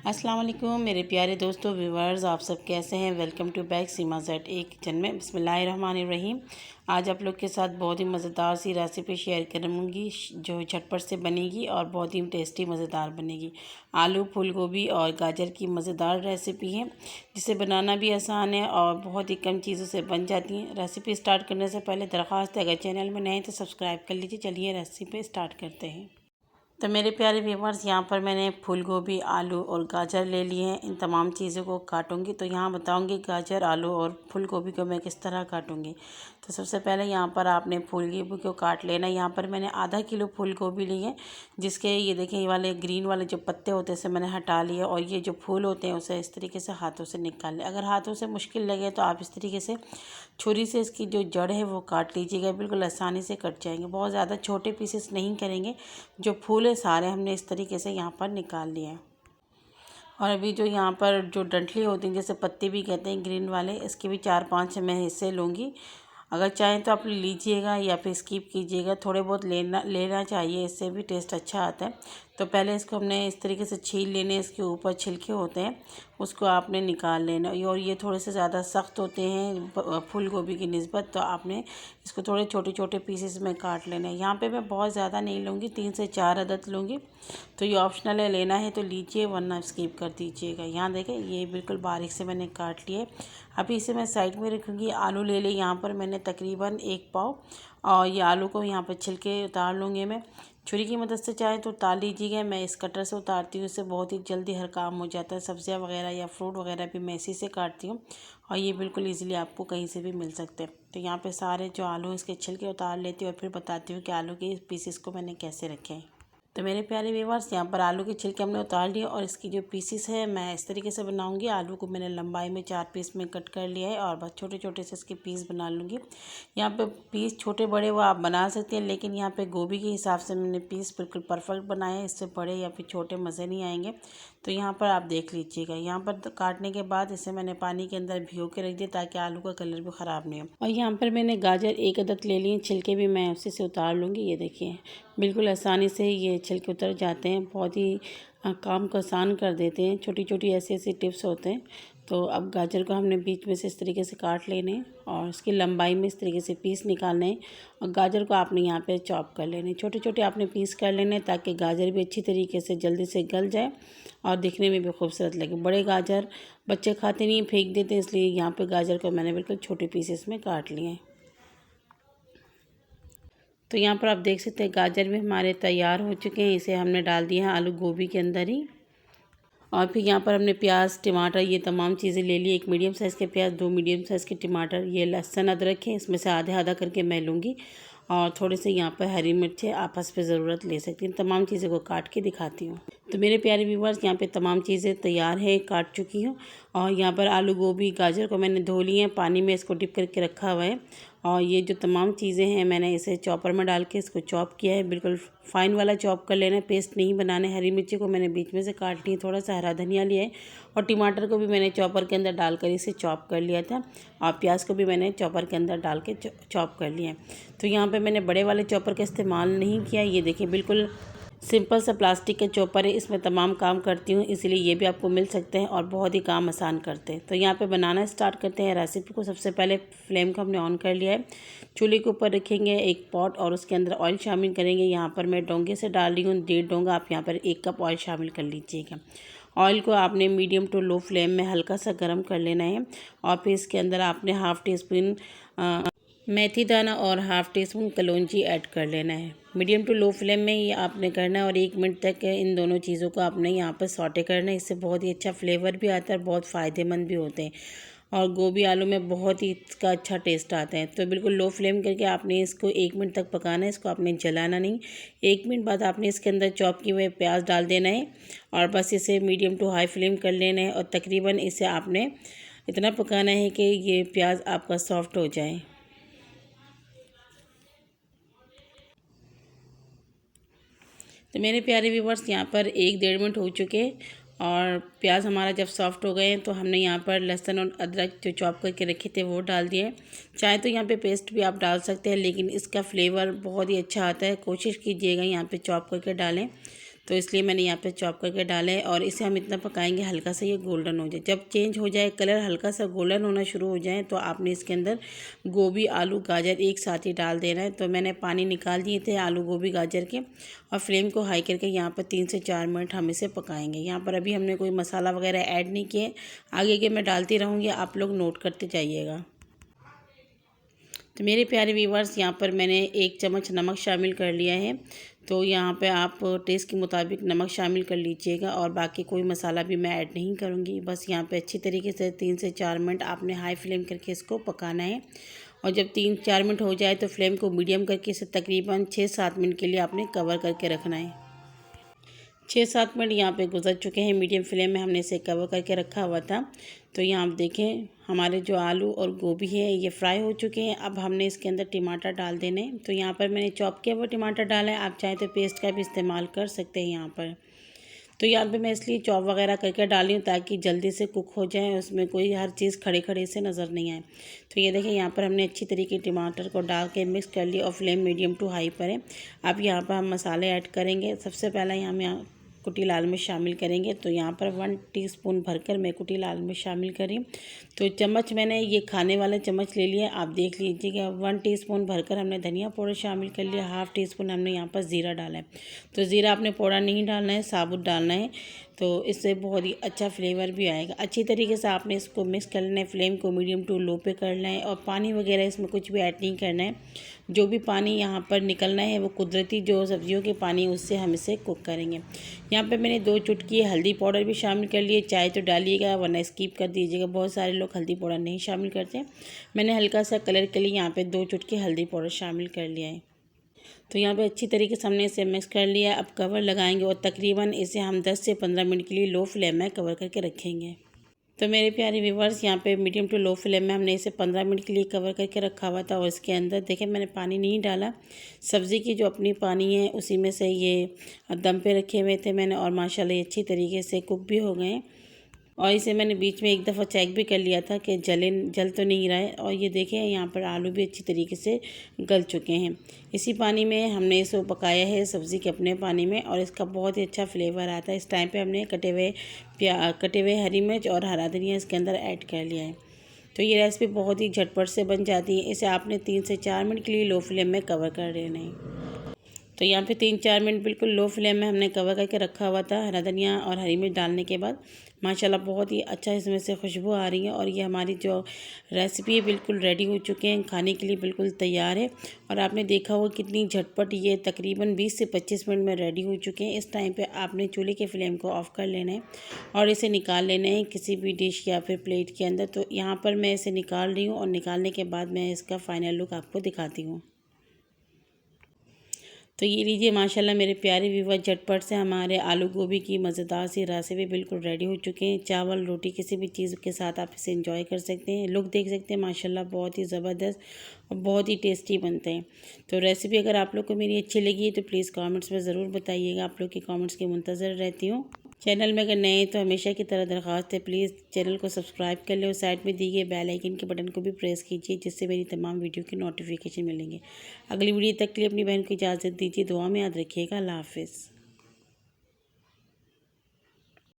अस्सलाम वालेकुम मेरे प्यारे दोस्तों व्यूवर्स, आप सब कैसे हैं। Welcome to back Seema Z एक किचन में। बिस्मिल्लाहिर्रहमानिर्रहीम। आज आप लोग के साथ बहुत ही मज़ेदार सी रेसिपी शेयर करूँगी जो झटपट से बनेगी और बहुत ही टेस्टी मज़ेदार बनेगी। आलू, फूल गोभी और गाजर की मज़ेदार रेसिपी है जिसे बनाना भी आसान है और बहुत ही कम चीज़ों से बन जाती है। रेसिपी स्टार्ट करने से पहले दरख्वास्त है, अगर चैनल में नए हैं तो सब्सक्राइब कर लीजिए। चलिए रेसिपी स्टार्ट करते हैं। तो मेरे प्यारे व्यूवर्स, यहाँ पर मैंने फूल गोभी, आलू और गाजर ले लिए हैं। इन तमाम चीज़ों को काटूंगी, तो यहाँ बताऊंगी गाजर, आलू और फूल गोभी को मैं किस तरह काटूंगी। तो सबसे पहले यहाँ पर आपने फूल गोभी को काट लेना। यहाँ पर मैंने आधा किलो फूल गोभी ली है, जिसके ये देखें ये वाले ग्रीन वाले जो पत्ते होते हैं उसे मैंने हटा लिए और ये जो फूल होते हैं उसे इस तरीके से हाथों से निकाल लें। अगर हाथों से मुश्किल लगे तो आप इस तरीके से छुरी से इसकी जो जड़ है वो काट लीजिएगा, बिल्कुल आसानी से कट जाएंगे। बहुत ज़्यादा छोटे पीसेस नहीं करेंगे। जो फूल है सारे हमने इस तरीके से यहाँ पर निकाल लिए हैं। और अभी जो यहाँ पर जो डंठली होती हैं, जैसे पत्ते भी कहते हैं ग्रीन वाले, इसके भी 4-5 मैं हिस्से लूँगी। अगर चाहें तो आप लीजिएगा या फिर स्किप कीजिएगा, थोड़े बहुत लेना चाहिए, इससे भी टेस्ट अच्छा आता है। तो पहले इसको हमने इस तरीके से छील लेने, इसके ऊपर छिलके होते हैं उसको आपने निकाल लेना। और ये थोड़े से ज़्यादा सख्त होते हैं फूल गोभी की निस्बत, तो आपने इसको थोड़े छोटे छोटे पीसेस में काट लेना है। यहाँ पे मैं बहुत ज़्यादा नहीं लूँगी, 3 से 4 अदद लूँगी। तो ये ऑप्शनल है, लेना है तो लीजिए वरना स्किप कर दीजिएगा। यहाँ देखें ये बिल्कुल बारीक से मैंने काट लिए। अभी इसे मैं साइड में रखूँगी। आलू ले लें, यहाँ पर मैंने तकरीबन 1 पाव, और ये आलू को यहाँ पर छिलके उतार लूँगी मैं। छुरी की मदद से चाहे तो उतार लीजिएगा, मैं इस कटर से उतारती हूँ, इससे बहुत ही जल्दी हर काम हो जाता है। सब्जियाँ वगैरह या फ्रूट वगैरह भी मैं इसी से काटती हूँ और ये बिल्कुल ईज़िली आपको कहीं से भी मिल सकते हैं। तो यहाँ पे सारे जो आलू इसके छिलके उतार लेती हूँ और फिर बताती हूँ कि आलू के पीसेस को मैंने कैसे रखे हैं। तो मेरे प्यारे व्यूअर्स, यहाँ पर आलू के छिलके हमने उतार लिए और इसकी जो पीसेस है मैं इस तरीके से बनाऊंगी। आलू को मैंने लंबाई में 4 पीस में कट कर लिया है और बस छोटे छोटे से इसके पीस बना लूँगी। यहाँ पे पीस छोटे बड़े वो आप बना सकते हैं, लेकिन यहाँ पे गोभी के हिसाब से मैंने पीस बिल्कुल परफेक्ट बनाए हैं। इससे बड़े या फिर छोटे मज़े नहीं आएंगे। तो यहाँ पर आप देख लीजिएगा। यहाँ पर काटने के बाद इसे मैंने पानी के अंदर भिगो के रख दिया ताकि आलू का कलर भी ख़राब नहीं हो। और यहाँ पर मैंने गाजर 1 अदद ले लिए, छिलके भी मैं उसी से उतार लूँगी। ये देखिए बिल्कुल आसानी से ये छिलके उतर जाते हैं, बहुत ही काम को आसान कर देते हैं। छोटी छोटी ऐसी ऐसी टिप्स होते हैं। तो अब गाजर को हमने बीच में से इस तरीके से काट लेने हैं और इसकी लंबाई में इस तरीके से पीस निकालने हैं। और गाजर को आपने यहाँ पे चॉप कर लेने, छोटे छोटे आपने पीस कर लेने ताकि गाजर भी अच्छी तरीके से जल्दी से गल जाए और दिखने में भी खूबसूरत लगे। बड़े गाजर बच्चे खाते नहीं, फेंक देते, इसलिए यहाँ पे गाजर को मैंने बिल्कुल छोटे पीसेस में काट लिए हैं। तो यहाँ पर आप देख सकते हैं गाजर भी हमारे तैयार हो चुके हैं। इसे हमने डाल दिया है आलू गोभी के अंदर ही। और फिर यहाँ पर हमने प्याज, टमाटर, ये तमाम चीज़ें ले ली। 1 मीडियम साइज़ के प्याज, 2 मीडियम साइज़ के टमाटर, ये लहसुन अदरक है, इसमें से आधा आधा करके मैं लूँगी। और थोड़े से यहाँ पर हरी मिर्चें आपस पे ज़रूरत ले सकती हैं। तमाम चीज़ों को काट के दिखाती हूँ। तो मेरे प्यारे व्यूवर्स, यहाँ पे तमाम चीज़ें तैयार है, काट चुकी हूँ। और यहाँ पर आलू, गोभी, गाजर को मैंने धो लिए हैं, पानी में इसको डिप करके रखा हुआ है। और ये जो तमाम चीज़ें हैं मैंने इसे चॉपर में डाल के इसको चॉप किया है। बिल्कुल फाइन वाला चॉप कर लेना है, पेस्ट नहीं बनाना है। हरी मिर्ची को मैंने बीच में से काट ली, थोड़ा सा हरा धनिया लिया है और टमाटर को भी मैंने चॉपर के अंदर डालकर इसे चॉप कर लिया था। और प्याज को भी मैंने चॉपर के अंदर डाल के चॉप कर लिया है। तो यहाँ पे मैंने बड़े वाले चॉपर का इस्तेमाल नहीं किया। ये देखिए बिल्कुल सिंपल सा प्लास्टिक के चॉपर है, इसमें तमाम काम करती हूँ, इसलिए ये भी आपको मिल सकते हैं और बहुत ही काम आसान करते हैं। तो यहाँ पे बनाना स्टार्ट करते हैं रेसिपी को। सबसे पहले फ्लेम को हमने ऑन कर लिया है। चूल्हे के ऊपर रखेंगे एक पॉट और उसके अंदर ऑयल शामिल करेंगे। यहाँ पर मैं डोंगे से डाल रही हूँ 1.5 डोंगा, आप यहाँ पर 1 कप ऑयल शामिल कर लीजिएगा। ऑयल को आपने मीडियम टू लो फ्लेम में हल्का सा गर्म कर लेना है। और फिर इसके अंदर आपने हाफ़ टी स्पून मेथी दाना और हाफ़ टी स्पून कलौंजी ऐड कर लेना है। मीडियम टू लो फ्लेम में ये आपने करना है और 1 मिनट तक इन दोनों चीज़ों को आपने यहाँ पर सौटे करना है। इससे बहुत ही अच्छा फ्लेवर भी आता है और बहुत फ़ायदेमंद भी होते हैं और गोभी आलू में बहुत ही इसका अच्छा टेस्ट आता है। तो बिल्कुल लो फ्लेम करके आपने इसको 1 मिनट तक पकाना है, इसको आपने जलाना नहीं। 1 मिनट बाद आपने इसके अंदर चॉप किए हुए प्याज डाल देना है और बस इसे मीडियम टू हाई फ्लेम कर लेना है और तकरीबन इसे आपने इतना पकाना है कि ये प्याज आपका सॉफ्ट हो जाए। तो मेरे प्यारे व्यूवर्स, यहाँ पर 1-1.5 मिनट हो चुके और प्याज हमारा जब सॉफ्ट हो गए हैं तो हमने यहाँ पर लहसुन और अदरक जो चॉप करके रखे थे वो डाल दिए। चाहे तो यहाँ पे पेस्ट भी आप डाल सकते हैं, लेकिन इसका फ्लेवर बहुत ही अच्छा आता है। कोशिश कीजिएगा यहाँ पे चॉप करके डालें तो इसलिए मैंने यहाँ पे चॉप करके डाला है। और इसे हम इतना पकाएंगे हल्का सा ये गोल्डन हो जाए। जब चेंज हो जाए कलर, हल्का सा गोल्डन होना शुरू हो जाए, तो आपने इसके अंदर गोभी, आलू, गाजर एक साथ ही डाल देना है। तो मैंने पानी निकाल दिए थे आलू, गोभी, गाजर के, और फ्लेम को हाई करके यहाँ पर 3 से 4 मिनट हम इसे पकाएंगे। यहाँ पर अभी हमने कोई मसाला वगैरह ऐड नहीं किए, आगे के मैं डालती रहूँगी, आप लोग नोट करते जाइएगा। तो मेरे प्यारे व्यूअर्स, यहाँ पर मैंने 1 चम्मच नमक शामिल कर लिया है। तो यहाँ पे आप टेस्ट के मुताबिक नमक शामिल कर लीजिएगा, और बाकी कोई मसाला भी मैं ऐड नहीं करूँगी। बस यहाँ पे अच्छी तरीके से 3 से 4 मिनट आपने हाई फ्लेम करके इसको पकाना है। और जब 3-4 मिनट हो जाए तो फ्लेम को मीडियम करके इसे तकरीबन 6-7 मिनट के लिए आपने कवर करके रखना है। 6-7 मिनट यहाँ पे गुजर चुके हैं, मीडियम फ्लेम में हमने इसे कवर करके रखा हुआ था। तो यहाँ आप देखें हमारे जो आलू और गोभी है ये फ्राई हो चुके हैं। अब हमने इसके अंदर टमाटर डाल देने। तो यहाँ पर मैंने चॉप किया हुआ टमाटर डाला है, आप चाहें तो पेस्ट का भी इस्तेमाल कर सकते हैं यहाँ पर। तो यहाँ पे मैं इसलिए चॉप वगैरह करके डाली हूँ ताकि जल्दी से कुक हो जाए, उसमें कोई हर चीज़ खड़े खड़े से नज़र नहीं आए। तो ये देखिए यहाँ पर हमने अच्छी तरीके टमाटर को डाल के मिक्स कर लिया, और फ्लेम मीडियम टू हाई पर है। अब यहाँ पर हम मसाले ऐड करेंगे। सबसे पहले यहाँ कुटी लाल मिर्च शामिल करेंगे। तो यहाँ पर 1 टीस्पून भरकर मैं कुटी लाल मिर्च शामिल करी। तो चम्मच मैंने ये खाने वाले चम्मच ले लिया, आप देख लीजिएगा। 1 टीस्पून भरकर हमने धनिया पाउडर शामिल कर लिया। हाफ़ टीस्पून हमने यहाँ पर ज़ीरा डाला है। तो ज़ीरा आपने पाउडर नहीं डालना है, साबुत डालना है, तो इससे बहुत ही अच्छा फ्लेवर भी आएगा। अच्छी तरीके से आपने इसको मिक्स कर लेना है, फ्लेम को मीडियम टू लो पे करना है, और पानी वगैरह इसमें कुछ भी ऐड नहीं करना है। जो भी पानी यहाँ पर निकलना है वो कुदरती जो सब्जियों के पानी, उससे हम इसे कुक करेंगे। यहाँ पे मैंने 2 चुटकी हल्दी पाउडर भी शामिल कर लिए। चाहे तो डालिएगा, वरना स्किप कर दीजिएगा, बहुत सारे लोग हल्दी पाउडर नहीं शामिल करते। मैंने हल्का सा कलर के लिए यहाँ पे 2 चुटकी हल्दी पाउडर शामिल कर लिया है। तो यहाँ पे अच्छी तरीके से हमने इसे मिक्स कर लिया। अब कवर लगाएंगे, और तकरीबन इसे हम 10 से 15 मिनट के लिए लो फ्लेम में कवर करके रखेंगे। तो मेरे प्यारे व्यूवर्स, यहाँ पे मीडियम टू लो फ्लेम में हमने इसे 15 मिनट के लिए कवर करके रखा हुआ था। और इसके अंदर देखें मैंने पानी नहीं डाला, सब्ज़ी की जो अपनी पानी है उसी में से ये दम पे रखे हुए थे मैंने, और माशाल्लाह ये अच्छी तरीके से कुक भी हो गए। और इसे मैंने बीच में एक दफ़ा चेक भी कर लिया था कि जल तो नहीं रहा है। और ये देखें यहाँ पर आलू भी अच्छी तरीके से गल चुके हैं। इसी पानी में हमने इसको पकाया है, सब्ज़ी के अपने पानी में, और इसका बहुत ही अच्छा फ्लेवर आता है। इस टाइम पे हमने कटे हुए हरी मिर्च और हरा धनिया इसके अंदर ऐड कर लिया है। तो ये रेसिपी बहुत ही झटपट से बन जाती है। इसे आपने 3 से 4 मिनट के लिए लो फ्लेम में कवर कर लेना है। तो यहाँ पे 3-4 मिनट बिल्कुल लो फ्लेम में हमने कवर करके रखा हुआ था। हरा धनिया और हरी मिर्च डालने के बाद माशाल्लाह बहुत ही अच्छा इसमें से खुशबू आ रही है, और ये हमारी जो रेसिपी है बिल्कुल रेडी हो चुके हैं, खाने के लिए बिल्कुल तैयार है। और आपने देखा होगा कितनी झटपट ये तकरीबन 20 से 25 मिनट में रेडी हो चुके हैं। इस टाइम पे आपने चूल्हे के फ्लेम को ऑफ़ कर लेना है, और इसे निकाल लेना है किसी भी डिश या फिर प्लेट के अंदर। तो यहाँ पर मैं इसे निकाल रही हूँ, और निकालने के बाद मैं इसका फ़ाइनल लुक आपको दिखाती हूँ। तो ये लीजिए माशाल्लाह मेरे प्यारे व्यूवर, झटपट से हमारे आलू गोभी की मज़ेदार सी रेसिपी बिल्कुल रेडी हो चुके हैं। चावल, रोटी, किसी भी चीज़ के साथ आप इसे एंजॉय कर सकते हैं। लुक देख सकते हैं माशाल्लाह बहुत ही ज़बरदस्त और बहुत ही टेस्टी बनते हैं। तो रेसिपी अगर आप लोग को मेरी अच्छी लगी है तो प्लीज़ कमेंट्स में ज़रूर बताइएगा। आप लोग के कमेंट्स की मुंतज़र रहती हूँ। चैनल में अगर नए हैं तो हमेशा की तरह दरख्वास्त है, प्लीज़ चैनल को सब्सक्राइब कर लें, और साइड में दी गई बेल आइकन के बटन को भी प्रेस कीजिए, जिससे मेरी तमाम वीडियो की नोटिफिकेशन मिलेंगे। अगली वीडियो तक के लिए अपनी बहन को इजाज़त दीजिए। दुआ में याद रखिएगा। अल्लाह हाफ़िज़।